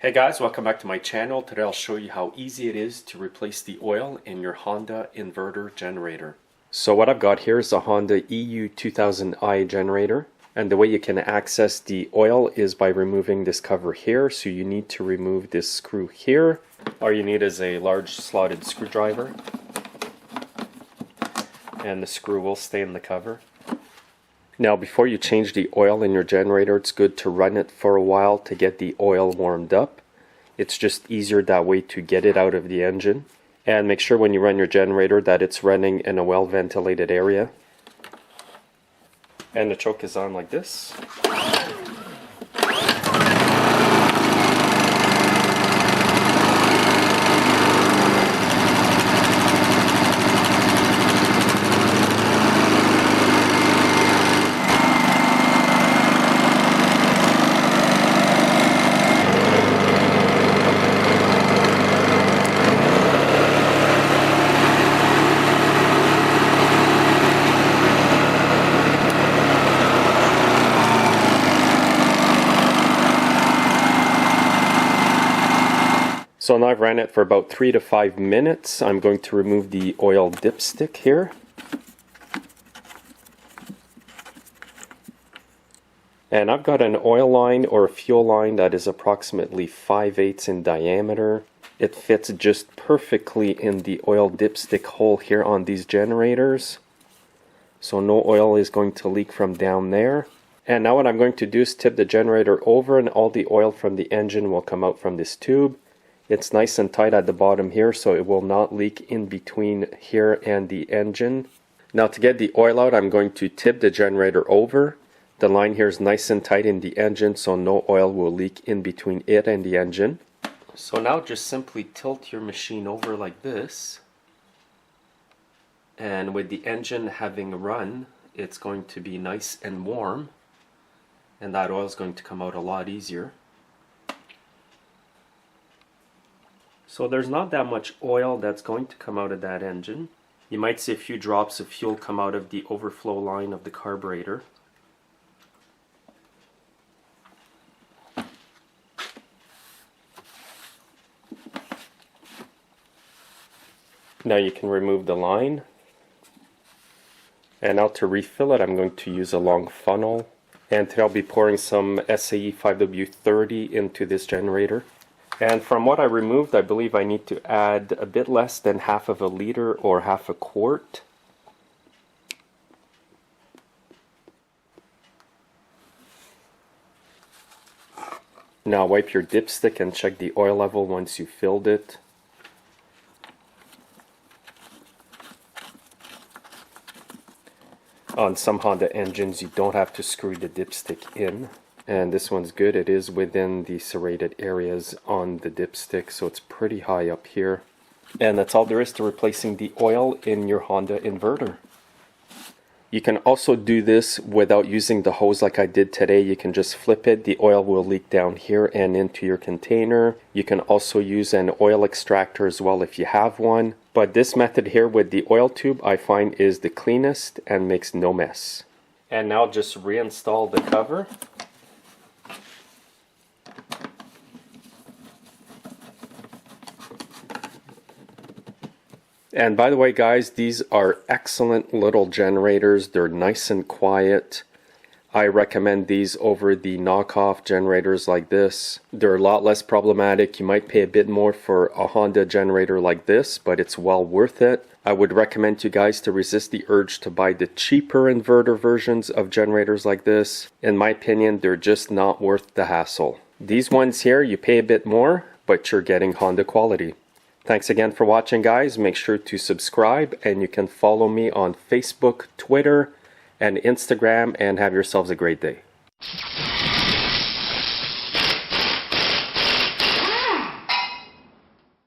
Hey guys, welcome back to my channel. Today I'll show you how easy it is to replace the oil in your Honda inverter generator. So what I've got here is a Honda EU 2000i generator, and the way you can access the oil is by removing this cover here. So you need to remove this screw here. All you need is a large slotted screwdriver, and the screw will stay in the cover. Now before you change the oil in your generator, it's good to run it for a while to get the oil warmed up. It's just easier that way to get it out of the engine. And make sure when you run your generator that it's running in a well ventilated area. And the choke is on like this. So now I've ran it for about 3 to 5 minutes. I'm going to remove the oil dipstick here. And I've got an oil line or a fuel line that is approximately 5/8 in diameter. It fits just perfectly in the oil dipstick hole here on these generators. So no oil is going to leak from down there. And now what I'm going to do is tip the generator over, and all the oil from the engine will come out from this tube. It's nice and tight at the bottom here, so it will not leak in between here and the engine. Now to get the oil out, I'm going to tip the generator over. The line here is nice and tight in the engine, so no oil will leak in between it and the engine. So now just simply tilt your machine over like this. And with the engine having run, it's going to be nice and warm. And that oil is going to come out a lot easier. So there's not that much oil that's going to come out of that engine. You might see a few drops of fuel come out of the overflow line of the carburetor. Now you can remove the line. And now to refill it, I'm going to use a long funnel. And today I'll be pouring some SAE 5W30 into this generator. And from what I removed, I believe I need to add a bit less than half of a liter or half a quart. Now wipe your dipstick and check the oil level once you filled it. On some Honda engines, you don't have to screw the dipstick in. And this one's good. It is within the serrated areas on the dipstick, so it's pretty high up here. And that's all there is to replacing the oil in your Honda inverter. You can also do this without using the hose like I did today. You can just flip it. The oil will leak down here and into your container. You can also use an oil extractor as well if you have one. But this method here with the oil tube I find is the cleanest and makes no mess. And now just reinstall the cover. And by the way guys, these are excellent little generators. They're nice and quiet. I recommend these over the knockoff generators like this. They're a lot less problematic. You might pay a bit more for a Honda generator like this, but it's well worth it. I would recommend you guys to resist the urge to buy the cheaper inverter versions of generators like this. In my opinion, they're just not worth the hassle. These ones here, you pay a bit more, but you're getting Honda quality. Thanks again for watching guys. Make sure to subscribe, and you can follow me on Facebook, Twitter, and Instagram, and have yourselves a great day.